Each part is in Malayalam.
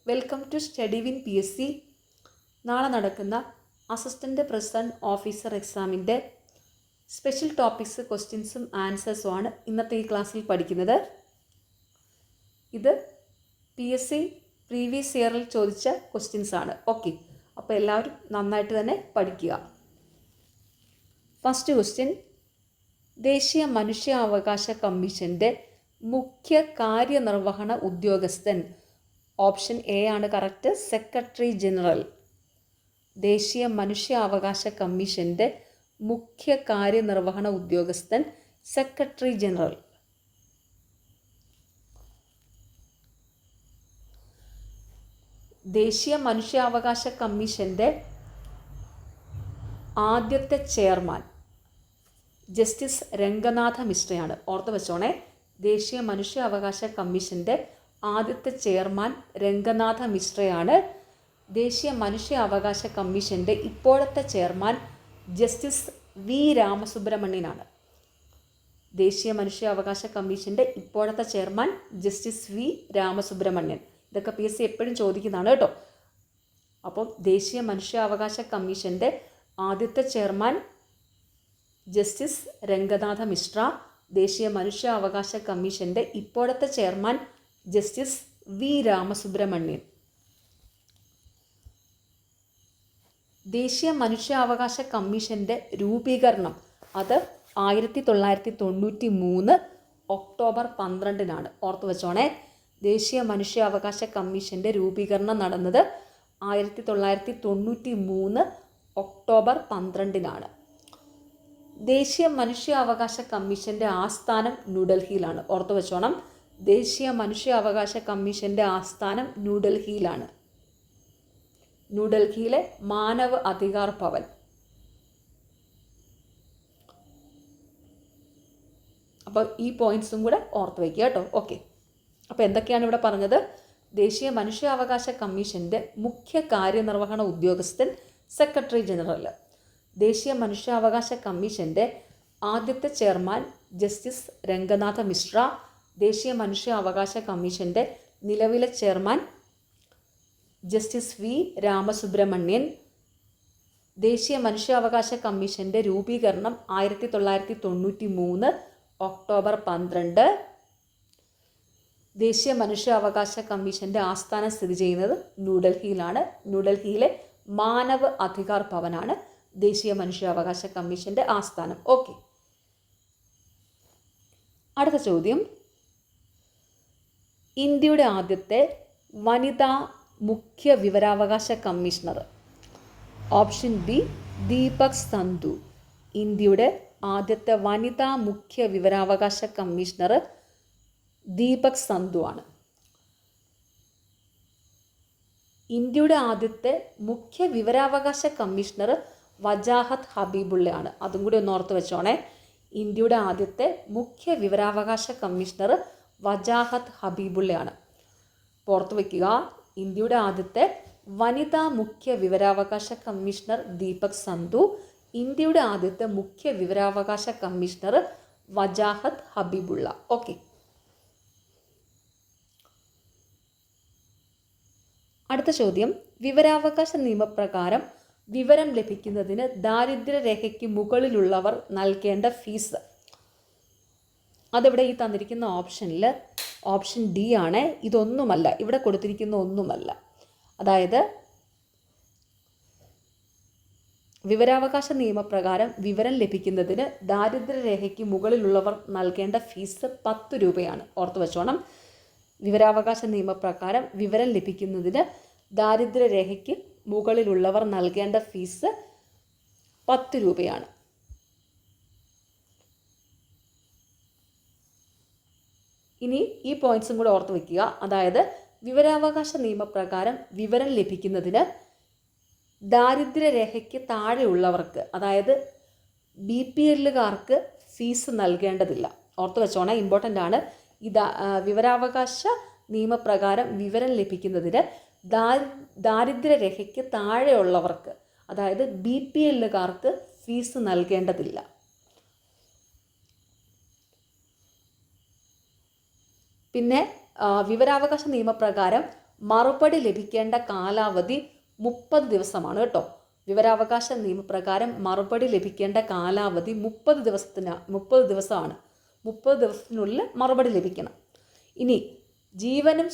Welcome to study win PSC. നാളെ നടക്കുന്ന അസിസ്റ്റൻ്റ് പ്രസിഡൻറ്റ് ഓഫീസർ എക്സാമിൻ്റെ സ്പെഷ്യൽ ടോപ്പിക്സ്, ക്വസ്റ്റ്യൻസും ആൻസേഴ്സും ആണ് ഇന്നത്തെ ഈ ക്ലാസ്സിൽ പഠിക്കുന്നത്. ഇത് PSC പ്രീവിയസ് ഇയറിൽ ചോദിച്ച ക്വസ്റ്റ്യൻസ് ആണ്. ഓക്കെ, അപ്പോൾ എല്ലാവരും നന്നായിട്ട് തന്നെ പഠിക്കുക. ഫസ്റ്റ് ക്വസ്റ്റ്യൻ, ദേശീയ മനുഷ്യാവകാശ കമ്മീഷൻ്റെ മുഖ്യ കാര്യനിർവഹണ ഉദ്യോഗസ്ഥൻ. ഓപ്ഷൻ എ ആണ് കറക്റ്റ്, സെക്രട്ടറി ജനറൽ. ദേശീയ മനുഷ്യാവകാശ കമ്മീഷൻ്റെ മുഖ്യ കാര്യനിർവഹണ ഉദ്യോഗസ്ഥൻ സെക്രട്ടറി ജനറൽ. ദേശീയ മനുഷ്യാവകാശ കമ്മീഷൻ്റെ ആദ്യത്തെ ചെയർമാൻ ജസ്റ്റിസ് രംഗനാഥ മിശ്രയാണ്. ഓർത്ത് വെച്ചോണേ, ദേശീയ മനുഷ്യാവകാശ കമ്മീഷൻ്റെ ആദ്യത്തെ ചെയർമാൻ രംഗനാഥ മിശ്രയാണ്. ദേശീയ മനുഷ്യാവകാശ കമ്മീഷൻ്റെ ഇപ്പോഴത്തെ ചെയർമാൻ ജസ്റ്റിസ് വി രാമസുബ്രഹ്മണ്യനാണ്. ദേശീയ മനുഷ്യാവകാശ കമ്മീഷൻ്റെ ഇപ്പോഴത്തെ ചെയർമാൻ ജസ്റ്റിസ് വി രാമസുബ്രഹ്മണ്യൻ. ഇതൊക്കെ PSC എപ്പോഴും ചോദിക്കുന്നതാണ് കേട്ടോ. അപ്പോൾ ദേശീയ മനുഷ്യാവകാശ കമ്മീഷൻ്റെ ആദ്യത്തെ ചെയർമാൻ ജസ്റ്റിസ് രംഗനാഥ മിശ്ര. ദേശീയ മനുഷ്യാവകാശ കമ്മീഷൻ്റെ ഇപ്പോഴത്തെ ചെയർമാൻ ജസ്റ്റിസ് വി രാമസുബ്രഹ്മണ്യൻ. ദേശീയ മനുഷ്യാവകാശ കമ്മീഷൻ്റെ രൂപീകരണം അത് 1993 ഒക്ടോബർ 12 ഓർത്ത് വെച്ചോണേ. ദേശീയ മനുഷ്യാവകാശ കമ്മീഷൻ്റെ രൂപീകരണം നടന്നത് 1993 ഒക്ടോബർ 12. ദേശീയ മനുഷ്യാവകാശ കമ്മീഷൻ്റെ ആസ്ഥാനം ന്യൂഡൽഹിയിലാണ്. ഓർത്ത് വെച്ചോണം, ദേശീയ മനുഷ്യാവകാശ കമ്മീഷൻ്റെ ആസ്ഥാനം ന്യൂഡൽഹിയിലാണ്. ന്യൂഡൽഹിയിലെ മാനവ് അധികാർ ഭവൻ. അപ്പോൾ ഈ പോയിന്റ്സും കൂടെ ഓർത്ത് വയ്ക്കുക കേട്ടോ. ഓക്കെ, അപ്പോൾ എന്തൊക്കെയാണ് ഇവിടെ പറഞ്ഞത്? ദേശീയ മനുഷ്യാവകാശ കമ്മീഷൻ്റെ മുഖ്യ കാര്യനിർവഹണ ഉദ്യോഗസ്ഥൻ സെക്രട്ടറി ജനറൽ. ദേശീയ മനുഷ്യാവകാശ കമ്മീഷൻ്റെ ആദ്യത്തെ ചെയർമാൻ ജസ്റ്റിസ് രംഗനാഥ മിശ്ര. ദേശീയ മനുഷ്യാവകാശ കമ്മീഷൻ്റെ നിലവിലെ ചെയർമാൻ ജസ്റ്റിസ് വി രാമസുബ്രഹ്മണ്യൻ. ദേശീയ മനുഷ്യാവകാശ കമ്മീഷൻ്റെ രൂപീകരണം 1993 ഒക്ടോബർ 12. ദേശീയ മനുഷ്യാവകാശ കമ്മീഷൻ്റെ ആസ്ഥാനം സ്ഥിതി ചെയ്യുന്നത് ന്യൂഡൽഹിയിലാണ്. ന്യൂഡൽഹിയിലെ മാനവ് അധികാർ ഭവനാണ് ദേശീയ മനുഷ്യാവകാശ കമ്മീഷൻ്റെ ആസ്ഥാനം. ഓക്കെ, അടുത്ത ചോദ്യം, ഇന്ത്യയുടെ ആദ്യത്തെ വനിതാ മുഖ്യ വിവരാവകാശ commissioner. Option B Deepak Sandhu. ഇന്ത്യയുടെ ആദ്യത്തെ വനിതാ മുഖ്യ വിവരാവകാശ കമ്മീഷണർ ദീപക് സന്ധു ആണ്. ഇന്ത്യയുടെ ആദ്യത്തെ മുഖ്യ വിവരാവകാശ കമ്മീഷണർ വജാഹത്ത് ഹബീബുള്ളയാണ്. അതും കൂടി ഒന്ന് ഓർത്ത് വെച്ചോണേ. ഇന്ത്യയുടെ ആദ്യത്തെ മുഖ്യ വിവരാവകാശ കമ്മീഷണർ വജാഹത്ത് ഹബീബുള്ളയാണ്. ഓർത്ത് വയ്ക്കുക, ഇന്ത്യയുടെ ആദ്യത്തെ വനിതാ മുഖ്യ വിവരാവകാശ കമ്മീഷണർ ദീപക് സന്ധു. ഇന്ത്യയുടെ ആദ്യത്തെ മുഖ്യ വിവരാവകാശ കമ്മീഷണർ വജാഹത്ത് ഹബീബുള്ള. ഓക്കെ, അടുത്ത ചോദ്യം, വിവരാവകാശ നിയമപ്രകാരം വിവരം ലഭിക്കുന്നതിന് ദാരിദ്ര്യരേഖയ്ക്ക് മുകളിലുള്ളവർ നൽകേണ്ട ഫീസ്. അതിവിടെ ഈ തന്നിരിക്കുന്ന ഓപ്ഷനിൽ ഓപ്ഷൻ ഡി ആണ്. ഇതൊന്നുമല്ല, ഇവിടെ കൊടുത്തിരിക്കുന്ന ഒന്നുമല്ല. അതായത് വിവരാവകാശ നിയമപ്രകാരം വിവരം ലഭിക്കുന്നതിന് ദാരിദ്ര്യരേഖയ്ക്ക് മുകളിലുള്ളവർ നൽകേണ്ട ഫീസ് 10 രൂപയാണ്. ഓർത്ത് വെച്ചോണം, വിവരാവകാശ നിയമപ്രകാരം വിവരം ലഭിക്കുന്നതിന് ദാരിദ്ര്യരേഖയ്ക്ക് മുകളിലുള്ളവർ നൽകേണ്ട ഫീസ് 10 രൂപയാണ്. ഇനി ഈ പോയിന്റ്സും കൂടെ ഓർത്ത് വയ്ക്കുക. അതായത് വിവരാവകാശ നിയമപ്രകാരം വിവരം ലഭിക്കുന്നതിന് ദാരിദ്ര്യരേഖയ്ക്ക് താഴെയുള്ളവർക്ക്, അതായത് BPLകാർക്ക് ഫീസ് നൽകേണ്ടതില്ല. ഓർത്ത് വെച്ചോണേ, ഇമ്പോർട്ടൻ്റ് ആണ്. വിവരാവകാശ നിയമപ്രകാരം വിവരം ലഭിക്കുന്നതിന് ദാരിദ്ര്യരേഖയ്ക്ക് താഴെയുള്ളവർക്ക്, അതായത് BPLകാർക്ക് ഫീസ് നൽകേണ്ടതില്ല. പിന്നെ വിവരാവകാശ നിയമപ്രകാരം മറുപടി ലഭിക്കേണ്ട കാലാവധി 30 ദിവസമാണ് കേട്ടോ. വിവരാവകാശ നിയമപ്രകാരം മറുപടി ലഭിക്കേണ്ട കാലാവധി 30 ദിവസമാണ്. 30 ദിവസത്തിനുള്ളിൽ മറുപടി ലഭിക്കണം. ഇനി ജീവനും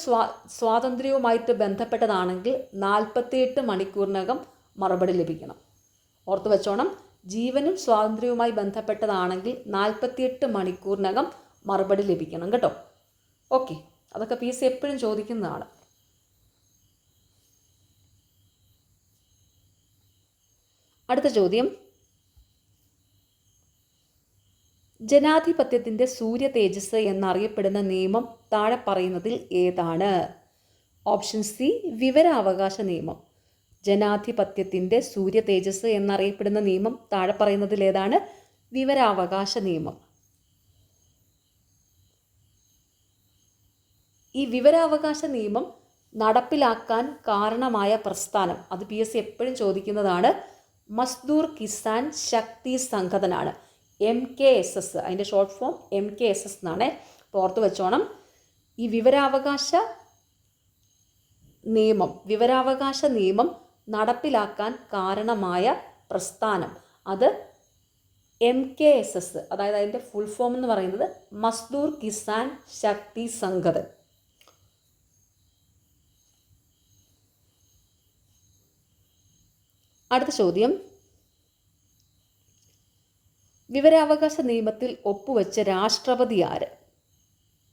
സ്വാതന്ത്ര്യവുമായിട്ട് ബന്ധപ്പെട്ടതാണെങ്കിൽ 48 മണിക്കൂറിനകം മറുപടി ലഭിക്കണം. ഓർത്തു വെച്ചോണം, ജീവനും സ്വാതന്ത്ര്യവുമായി ബന്ധപ്പെട്ടതാണെങ്കിൽ 48 മണിക്കൂറിനകം മറുപടി ലഭിക്കണം കേട്ടോ. ഓക്കെ, അതൊക്കെ PSC എപ്പോഴും ചോദിക്കുന്നതാണ്. അടുത്ത ചോദ്യം, ജനാധിപത്യത്തിൻ്റെ സൂര്യ തേജസ് എന്നറിയപ്പെടുന്ന നിയമം താഴെ പറയുന്നതിൽ ഏതാണ്? ഓപ്ഷൻ സി വിവരാവകാശ നിയമം. ജനാധിപത്യത്തിൻ്റെ സൂര്യ തേജസ് എന്നറിയപ്പെടുന്ന നിയമം താഴെ പറയുന്നതിൽ ഏതാണ്? വിവരാവകാശ നിയമം. ഈ വിവരാവകാശ നിയമം നടപ്പിലാക്കാൻ കാരണമായ പ്രസ്ഥാനം, അത് PSC എപ്പോഴും ചോദിക്കുന്നതാണ്. മസ്ദൂർ കിസാൻ ശക്തി സംഘടനാണ്, MKSS. അതിൻ്റെ ഷോർട്ട് ഫോം MKSS എന്നാണ്. ഓർത്ത് വെച്ചോണം, ഈ വിവരാവകാശ നിയമം നടപ്പിലാക്കാൻ കാരണമായ പ്രസ്ഥാനം അത് MKSS, അതായത് അതിൻ്റെ ഫുൾ ഫോം എന്ന് പറയുന്നത് മസ്ദൂർ കിസാൻ ശക്തി സംഘടൻ. അടുത്ത ചോദ്യം, വിവരാവകാശ നിയമത്തിൽ ഒപ്പുവെച്ച രാഷ്ട്രപതി ആര്?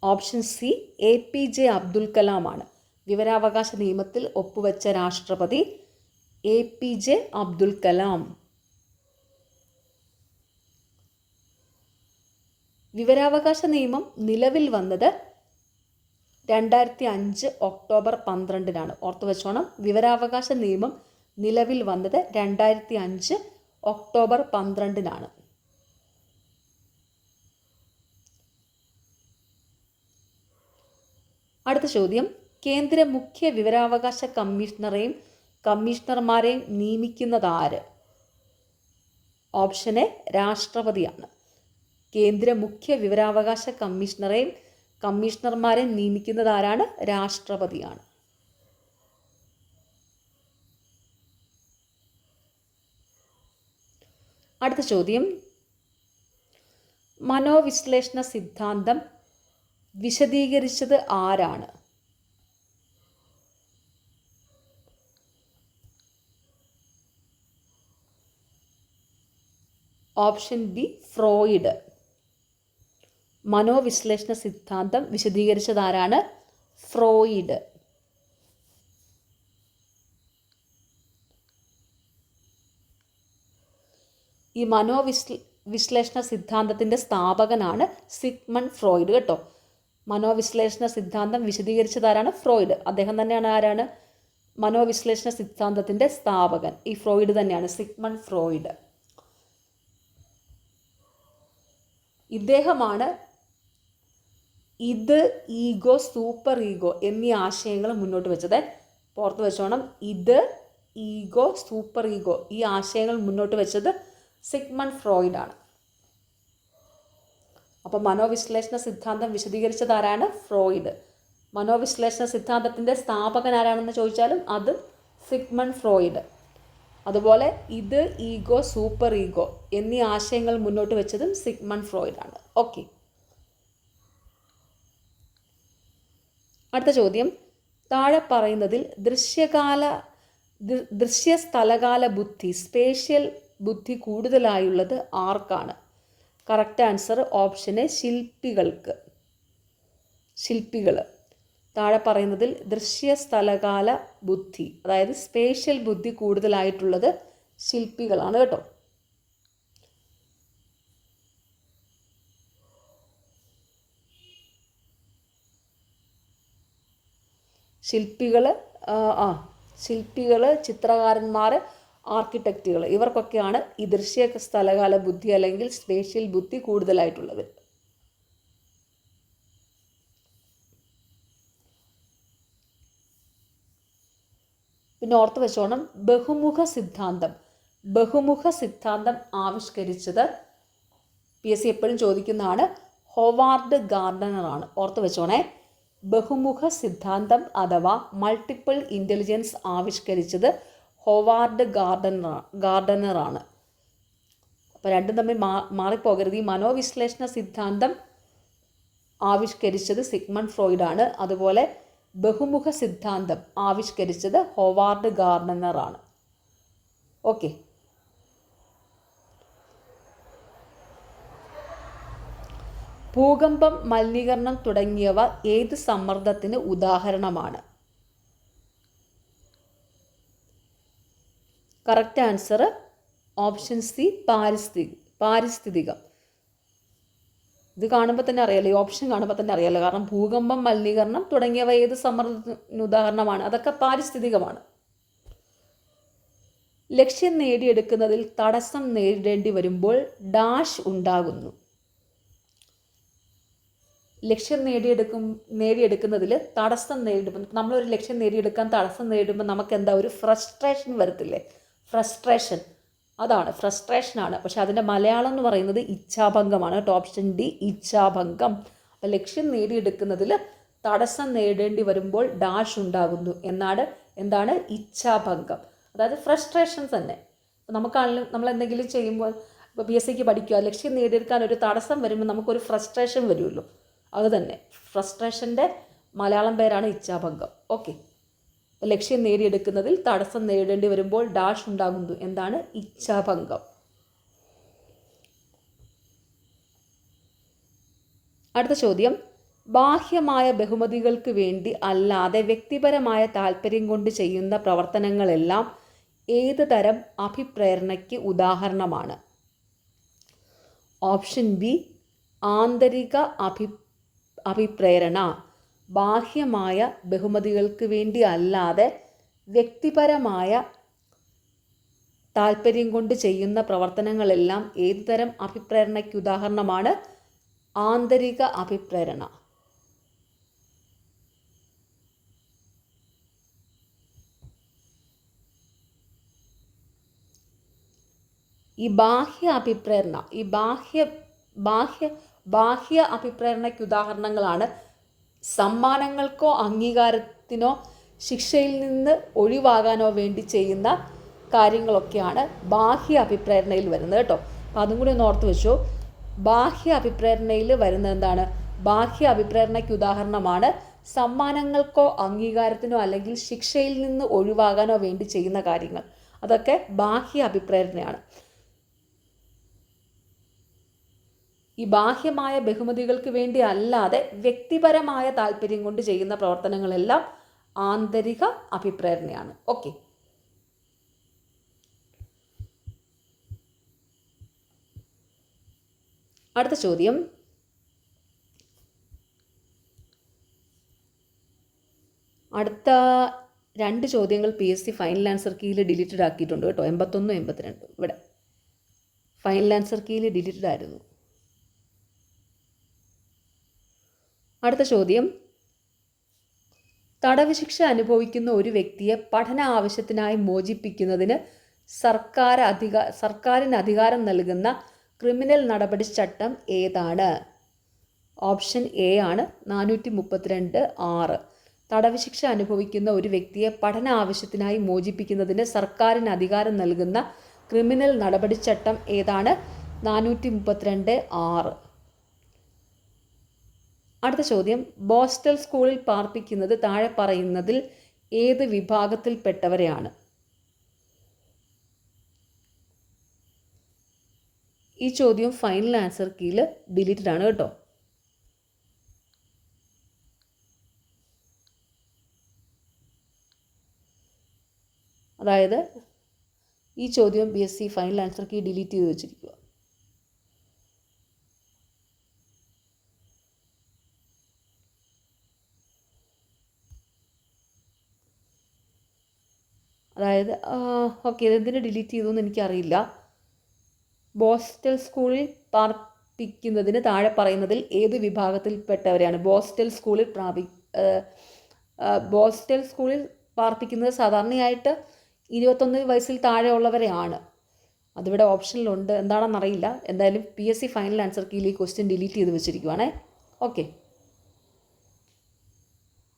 Option C APJ Abdul Kalam ആണ്. വിവരാവകാശ നിയമത്തിൽ ഒപ്പുവെച്ച രാഷ്ട്രപതി APJ അബ്ദുൽ കലാം. വിവരാവകാശ നിയമം നിലവിൽ വന്നത് 2005 ഒക്ടോബർ 12-നാണ്. ഓർത്തു വെച്ചോണം, വിവരാവകാശ നിയമം നിലവിൽ വന്നത് 2005 ഒക്ടോബർ 12-നാണ്. അടുത്ത ചോദ്യം, കേന്ദ്ര മുഖ്യ വിവരാവകാശ കമ്മീഷണർമാരെയും നിയമിക്കുന്നത് ആര്? ഓപ്ഷൻ എ രാഷ്ട്രപതിയാണ്. കേന്ദ്ര മുഖ്യ വിവരാവകാശ കമ്മീഷണർമാരെ നിയമിക്കുന്നത് ആരാണ്? രാഷ്ട്രപതിയാണ്. അടുത്ത ചോദ്യം, മനോവിശ്ലേഷണ സിദ്ധാന്തം വിശദീകരിച്ചത് ആരാണ്? Option B Freud. മനോവിശ്ലേഷണ സിദ്ധാന്തം വിശദീകരിച്ചത് ആരാണ്? ഫ്രോയിഡ്. ഈ മനോവിശ്ലേഷണ സിദ്ധാന്തത്തിൻ്റെ സ്ഥാപകനാണ് സിഗ്മണ്ട് ഫ്രോയിഡ് കേട്ടോ. മനോവിശ്ലേഷണ സിദ്ധാന്തം വിശദീകരിച്ചതാരാണ്? ഫ്രോയിഡ്. അദ്ദേഹം തന്നെയാണ് ആരാണ്? മനോവിശ്ലേഷണ സിദ്ധാന്തത്തിൻ്റെ സ്ഥാപകൻ. ഈ ഫ്രോയിഡ് തന്നെയാണ്, സിഗ്മണ്ട് ഫ്രോയിഡ്. ഇദ്ദേഹമാണ് ഇത്, ഈഗോ, സൂപ്പർ ഈഗോ എന്നീ ആശയങ്ങൾ മുന്നോട്ട് വെച്ചത്. പുറത്ത് വെച്ചോണം, ഇത്, ഈഗോ, സൂപ്പർ ഈഗോ ഈ ആശയങ്ങൾ മുന്നോട്ട് വെച്ചത് സിഗ്മണ്ട് ഫ്രോയിഡ് ആണ്. അപ്പോൾ മനോവിശ്ലേഷണ സിദ്ധാന്തം വിശദീകരിച്ചത് ആരാണ്? ഫ്രോയിഡ്. മനോവിശ്ലേഷണ സിദ്ധാന്തത്തിൻ്റെ സ്ഥാപകൻ ആരാണെന്ന് ചോദിച്ചാലും അത് സിഗ്മണ്ട് ഫ്രോയിഡ്. അതുപോലെ ഇത്, ഈഗോ, സൂപ്പർ ഈഗോ എന്നീ ആശയങ്ങൾ മുന്നോട്ട് വെച്ചതും സിഗ്മണ്ട് ഫ്രോയിഡ് ആണ്. ഓക്കെ, അടുത്ത ചോദ്യം, താഴെ പറയുന്നതിൽ ദൃശ്യസ്ഥലകാല ബുദ്ധി, സ്പേഷ്യൽ ബുദ്ധി കൂടുതലായുള്ളത് ആർക്കാണ്? കറക്റ്റ് ആൻസർ ഓപ്ഷൻ എ ശില്പികൾ. താഴെ പറയുന്നതിൽ ദൃശ്യസ്ഥലകാല ബുദ്ധി, അതായത് സ്പേഷ്യൽ ബുദ്ധി കൂടുതലായിട്ടുള്ളത് ശില്പികളാണ് കേട്ടോ. ശില്പികൾ, ചിത്രകാരന്മാർ, ആർക്കിടെക്റ്റുകൾ ഇവർക്കൊക്കെയാണ് ഈ ദൃശ്യസ്ഥലകാല ബുദ്ധി അല്ലെങ്കിൽ സ്പേഷ്യൽ ബുദ്ധി കൂടുതലായിട്ടുള്ളത്. പിന്നെ ഓർത്ത് വെച്ചോണം, ബഹുമുഖ സിദ്ധാന്തം ആവിഷ്കരിച്ചത് PSC എപ്പോഴും ചോദിക്കുന്നതാണ്, ഹൊവാർഡ് ഗാർഡനർ ആണ്. ഓർത്ത് വെച്ചോണേ, ബഹുമുഖ സിദ്ധാന്തം അഥവാ മൾട്ടിപ്പിൾ ഇൻ്റലിജൻസ് ആവിഷ്കരിച്ചത് ഹോവാർഡ് ഗാർഡനറാണ്. അപ്പോൾ രണ്ടും തമ്മിൽ മാറിപ്പോകരുത്. ഈ മനോവിശ്ലേഷണ സിദ്ധാന്തം ആവിഷ്കരിച്ചത് സിഗ്മണ്ട് ഫ്രോയിഡാണ്. അതുപോലെ ബഹുമുഖ സിദ്ധാന്തം ആവിഷ്കരിച്ചത് ഹോവാർഡ് ഗാർഡനറാണ്. ഓക്കെ. ഭൂകമ്പം, മലിനീകരണം തുടങ്ങിയവ ഏത് സമ്മർദ്ദത്തിന് ഉദാഹരണമാണ്? കറക്റ്റ് ആൻസർ ഓപ്ഷൻ സി, പാരിസ്ഥിതികം. ഇത് കാണുമ്പോൾ തന്നെ അറിയാലോ, ഈ ഓപ്ഷൻ കാണുമ്പോൾ തന്നെ അറിയാലോ. കാരണം ഭൂകമ്പം, മലിനീകരണം തുടങ്ങിയവ ഏത് സമ്മർദ്ദത്തിന് ഉദാഹരണമാണ്? അതൊക്കെ പാരിസ്ഥിതികമാണ്. ലക്ഷ്യം നേടിയെടുക്കുന്നതിൽ തടസ്സം നേരിടേണ്ടി വരുമ്പോൾ ഡാഷ് ഉണ്ടാകുന്നു. ലക്ഷ്യം നേടിയെടുക്കുന്നതിൽ തടസ്സം നേരിടുമ്പോൾ, നമ്മളൊരു ലക്ഷ്യം നേടിയെടുക്കാൻ തടസ്സം നേരിടുമ്പോൾ നമുക്ക് എന്താ ഒരു ഫ്രസ്ട്രേഷൻ വരത്തില്ലേ? ഫ്രസ്ട്രേഷൻ, അതാണ് ഫ്രസ്ട്രേഷനാണ്. പക്ഷെ അതിൻ്റെ മലയാളം എന്ന് പറയുന്നത് ഇച്ഛാഭംഗമാണ്. Option D, ഇച്ഛാഭംഗം. അപ്പോൾ ലക്ഷ്യം നേടിയെടുക്കുന്നതിൽ തടസ്സം നേരിടേണ്ടി വരുമ്പോൾ ഡാഷ് ഉണ്ടാകുന്നു എന്താണ് ഇച്ഛാഭംഗം, അതായത് ഫ്രസ്ട്രേഷൻ തന്നെ. നമുക്കാണെങ്കിലും നമ്മൾ എന്തെങ്കിലും ചെയ്യുമ്പോൾ, ഇപ്പോൾ PSCക്ക് പഠിക്കുക, ലക്ഷ്യം നേടിയെടുക്കാൻ ഒരു തടസ്സം വരുമ്പോൾ നമുക്കൊരു ഫ്രസ്ട്രേഷൻ വരുമല്ലോ, അത് തന്നെ. ഫ്രസ്ട്രേഷൻ്റെ മലയാളം പേരാണ് ഇച്ഛാഭംഗം. ഓക്കെ. ലക്ഷ്യം നേടിയെടുക്കുന്നതിൽ തടസ്സം നേരിടേണ്ടി വരുമ്പോൾ ഡാഷ് ഉണ്ടാകുന്നു എന്താണ് ഇച്ഛാഭംഗം. അടുത്ത ചോദ്യം, ബാഹ്യമായ ബഹുമതികൾക്ക് വേണ്ടി അല്ലാതെ വ്യക്തിപരമായ താല്പര്യം കൊണ്ട് ചെയ്യുന്ന പ്രവർത്തനങ്ങളെല്ലാം ഏത് തരം അഭിപ്രേരണയ്ക്ക് ഉദാഹരണമാണ്? ഓപ്ഷൻ ബി, ആന്തരിക അഭിപ്രേരണ. ബാഹ്യമായ ബഹുമതികൾക്ക് വേണ്ടി അല്ലാതെ വ്യക്തിപരമായ താല്പര്യം കൊണ്ട് ചെയ്യുന്ന പ്രവർത്തനങ്ങളെല്ലാം ഏത് തരം അഭിപ്രേരണയ്ക്ക് ഉദാഹരണമാണ്? ആന്തരിക അഭിപ്രേരണ. ഈ ബാഹ്യ അഭിപ്രേരണയ്ക്ക് ഉദാഹരണങ്ങളാണ് സമ്മാനങ്ങൾക്കോ അംഗീകാരത്തിനോ ശിക്ഷയിൽ നിന്ന് ഒഴിവാകാനോ വേണ്ടി ചെയ്യുന്ന കാര്യങ്ങളൊക്കെയാണ് ബാഹ്യ അഭിപ്രേരണയിൽ വരുന്നത് കേട്ടോ. അപ്പോൾ അതും കൂടി ഒന്ന് ഓർത്ത് വെച്ചു. ബാഹ്യ അഭിപ്രേരണയിൽ വരുന്നത് എന്താണ്? ബാഹ്യ അഭിപ്രേരണയ്ക്ക് ഉദാഹരണമാണ് സമ്മാനങ്ങൾക്കോ അംഗീകാരത്തിനോ അല്ലെങ്കിൽ ശിക്ഷയിൽ നിന്ന് ഒഴിവാകാനോ വേണ്ടി ചെയ്യുന്ന കാര്യങ്ങൾ. അതൊക്കെ ബാഹ്യ അഭിപ്രേരണയാണ്. ഈ ബാഹ്യമായ ബഹുമതികൾക്ക് വേണ്ടി അല്ലാതെ വ്യക്തിപരമായ താല്പര്യം കൊണ്ട് ചെയ്യുന്ന പ്രവർത്തനങ്ങളെല്ലാം ആന്തരിക അഭിപ്രേരണയാണ്. ഓക്കെ. അടുത്ത ചോദ്യം, അടുത്ത 2 ചോദ്യങ്ങൾ PSC ഫൈനൽ ആൻസർ കീയിൽ ഡിലീറ്റഡ് ആക്കിയിട്ടുണ്ട് കേട്ടോ. 81, 82 ഇവിടെ ഫൈനൽ ആൻസർ കീയിൽ ഡിലീറ്റഡ് ആയിരുന്നു. അടുത്ത ചോദ്യം, തടവ് ശിക്ഷ അനുഭവിക്കുന്ന ഒരു വ്യക്തിയെ പഠന ആവശ്യത്തിനായി മോചിപ്പിക്കുന്നതിന് സർക്കാരിന് അധികാരം നൽകുന്ന ക്രിമിനൽ നടപടി ചട്ടം ഏതാണ്? ഓപ്ഷൻ എ ആണ് 432(6). തടവ് ശിക്ഷ അനുഭവിക്കുന്ന ഒരു വ്യക്തിയെ പഠന ആവശ്യത്തിനായി മോചിപ്പിക്കുന്നതിന് സർക്കാരിന് അധികാരം നൽകുന്ന ക്രിമിനൽ നടപടി ചട്ടം ഏതാണ്? 432(6). അടുത്ത ചോദ്യം, ബോസ്റ്റൽ സ്കൂളിൽ പാർപ്പിക്കുന്നത് താഴെ പറയുന്നതിൽ ഏത് വിഭാഗത്തിൽപ്പെട്ടവരെയാണ്? ഈ ചോദ്യം ഫൈനൽ ആൻസർ കീയിൽ ഡിലീറ്റഡ് ആണ് കേട്ടോ. അതായത് ഈ ചോദ്യം PSC final answer key delete ചെയ്ത് വെച്ചിരിക്കുക. അതായത് ഓക്കെ, ഇതെന്തിന് ഡിലീറ്റ് ചെയ്തു എന്ന് എനിക്കറിയില്ല. ബോസ്റ്റൽ സ്കൂളിൽ പാർപ്പിക്കുന്നതിന് താഴെ പറയുന്നതിൽ ഏത് വിഭാഗത്തിൽപ്പെട്ടവരെയാണ്? ബോസ്റ്റൽ സ്കൂളിൽ പാർപ്പിക്കുന്നത് സാധാരണയായിട്ട് 21 വയസ്സിൽ താഴെയുള്ളവരെയാണ്. അതിവിടെ ഓപ്ഷനിലുണ്ട്, എന്താണെന്നറിയില്ല. എന്തായാലും PSC ഫൈനൽ ആൻസർ കീയിൽ ഈ ക്വസ്റ്റ്യൻ ഡിലീറ്റ് ചെയ്ത് വെച്ചിരിക്കുവാണേ. ഓക്കെ.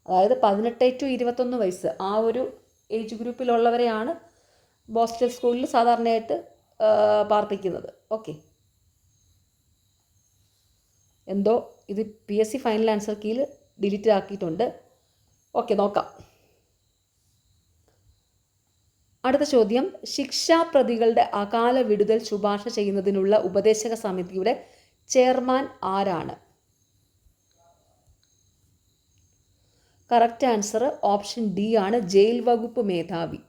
അതായത് 18 to 21 വയസ്സ് ആ ഒരു ഏജ് ഗ്രൂപ്പിലുള്ളവരെയാണ് ഹോസ്റ്റൽ സ്കൂളിൽ സാധാരണയായിട്ട് പാർപ്പിക്കുന്നത്. ഓക്കെ, എന്തോ ഇത് PSC ഫൈനൽ ആൻസർ കീയിൽ ഡിലീറ്റ് ആക്കിയിട്ടുണ്ട്. ഓക്കെ, നോക്കാം. അടുത്ത ചോദ്യം, ശിക്ഷാപ്രതികളുടെ അകാല വിടുതൽ ശുപാർശ ചെയ്യുന്നതിനുള്ള ഉപദേശക സമിതിയുടെ ചെയർമാൻ ആരാണ്? കറക്റ്റ് ആൻസർ ഓപ്ഷൻ ഡി ആണ്, ജയിൽ വകുപ്പ് മേധാവി.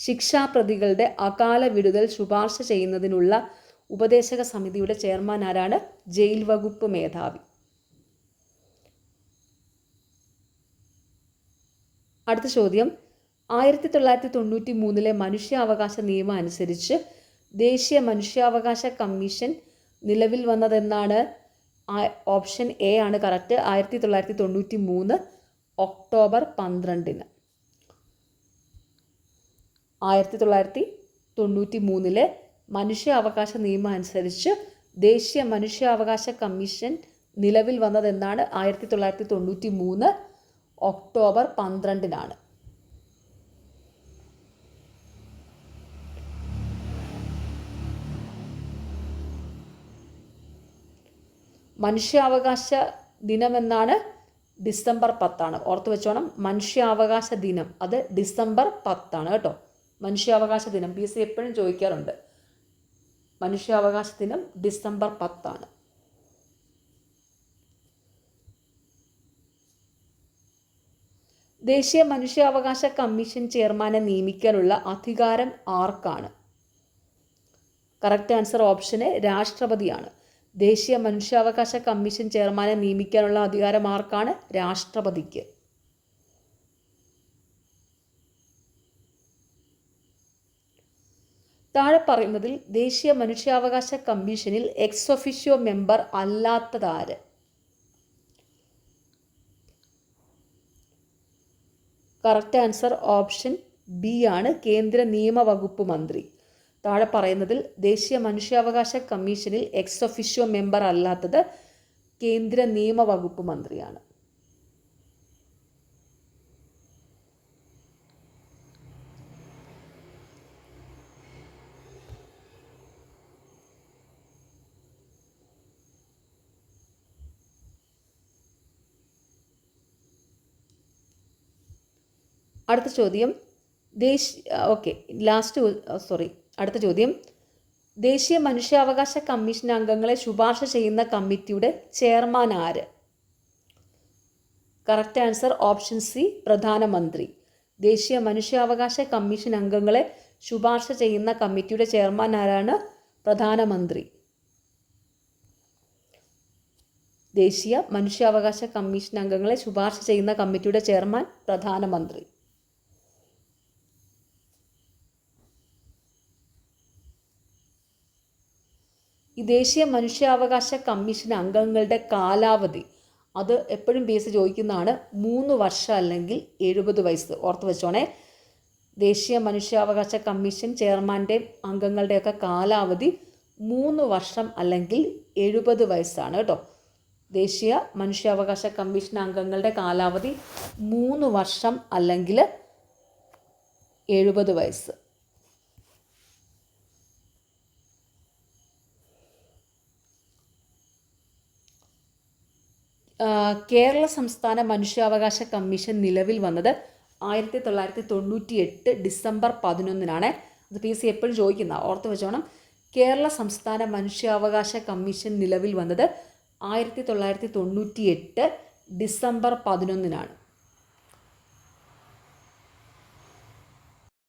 ശിക്ഷാപ്രതികളുടെ അകാല വിടുതൽ ശുപാർശ ചെയ്യുന്നതിനുള്ള ഉപദേശക സമിതിയുടെ ചെയർമാൻ ആരാണ്? ജയിൽ വകുപ്പ് മേധാവി. അടുത്ത ചോദ്യം, 1993 മനുഷ്യാവകാശ നിയമം അനുസരിച്ച് ദേശീയ മനുഷ്യാവകാശ കമ്മീഷൻ നിലവിൽ വന്നതെന്നാണ്? ഓപ്ഷൻ എ ആണ് കറക്റ്റ്, 1993 ഒക്ടോബർ 12. 1993 മനുഷ്യാവകാശ നിയമം അനുസരിച്ച് ദേശീയ മനുഷ്യാവകാശ കമ്മീഷൻ നിലവിൽ വന്നതെന്നാണ്? 1993 ഒക്ടോബർ 12. മനുഷ്യാവകാശ ദിനമെന്നാണ്? ഡിസംബർ 10. ഓർത്ത് വെച്ചോണം, മനുഷ്യാവകാശ ദിനം അത് ഡിസംബർ 10 കേട്ടോ. മനുഷ്യാവകാശ ദിനം PSC എപ്പോഴും ചോദിക്കാറുണ്ട്. മനുഷ്യാവകാശ ദിനം ഡിസംബർ 10. ദേശീയ മനുഷ്യാവകാശ കമ്മീഷൻ ചെയർമാനെ നിയമിക്കാനുള്ള അധികാരം ആർക്കാണ്? കറക്റ്റ് ആൻസർ ഓപ്ഷൻ എ, രാഷ്ട്രപതിയാണ്. ദേശീയ മനുഷ്യാവകാശ കമ്മീഷൻ ചെയർമാനെ നിയമിക്കാനുള്ള അധികാരം ആർക്കാണ്? രാഷ്ട്രപതിക്ക്. താഴെ പറയുന്നതിൽ ദേശീയ മനുഷ്യാവകാശ കമ്മീഷനിൽ എക്സ് ഒഫീഷ്യോ മെമ്പർ അല്ലാത്തതാര്? കറക്റ്റ് ആൻസർ ഓപ്ഷൻ ബി ആണ്, കേന്ദ്ര നിയമവകുപ്പ് മന്ത്രി. താഴെ പറയുന്നതിൽ ദേശീയ മനുഷ്യാവകാശ കമ്മീഷനിൽ എക്സ് ഒഫീഷ്യോ മെമ്പർ അല്ലാത്തത് കേന്ദ്ര നിയമവകുപ്പ് മന്ത്രിയാണ്. അടുത്ത ചോദ്യം, അടുത്ത ചോദ്യം, ദേശീയ മനുഷ്യാവകാശ കമ്മീഷൻ അംഗങ്ങളെ ശുപാർശ ചെയ്യുന്ന കമ്മിറ്റിയുടെ ചെയർമാൻ ആര്? കറക്റ്റ് ആൻസർ ഓപ്ഷൻ സി, പ്രധാനമന്ത്രി. ദേശീയ മനുഷ്യാവകാശ കമ്മീഷൻ അംഗങ്ങളെ ശുപാർശ ചെയ്യുന്ന കമ്മിറ്റിയുടെ ചെയർമാൻ ആരാണ്? പ്രധാനമന്ത്രി. ദേശീയ മനുഷ്യാവകാശ കമ്മീഷൻ അംഗങ്ങളെ ശുപാർശ ചെയ്യുന്ന കമ്മിറ്റിയുടെ ചെയർമാൻ പ്രധാനമന്ത്രി. ഈ ദേശീയ മനുഷ്യാവകാശ കമ്മീഷൻ അംഗങ്ങളുടെ കാലാവധി അത് എപ്പോഴും PSC ചോദിക്കുന്നതാണ്. 3 വർഷം അല്ലെങ്കിൽ 70 വയസ്സ്. ഓർത്ത് വെച്ചോണേ, ദേശീയ മനുഷ്യാവകാശ കമ്മീഷൻ ചെയർമാൻ്റെ അംഗങ്ങളുടെയൊക്കെ കാലാവധി 3 വർഷം അല്ലെങ്കിൽ 70 വയസ്സാണ് കേട്ടോ. ദേശീയ മനുഷ്യാവകാശ കമ്മീഷൻ അംഗങ്ങളുടെ കാലാവധി 3 വർഷം അല്ലെങ്കിൽ 70 വയസ്സ്. കേരള സംസ്ഥാന മനുഷ്യാവകാശ കമ്മീഷൻ നിലവിൽ വന്നത് 1998 ഡിസംബർ 11. അത് PSC എപ്പോഴും ചോദിക്കുന്ന, ഓർത്ത് വെച്ചോണം. കേരള സംസ്ഥാന മനുഷ്യാവകാശ കമ്മീഷൻ നിലവിൽ വന്നത് 1998 ഡിസംബർ 11.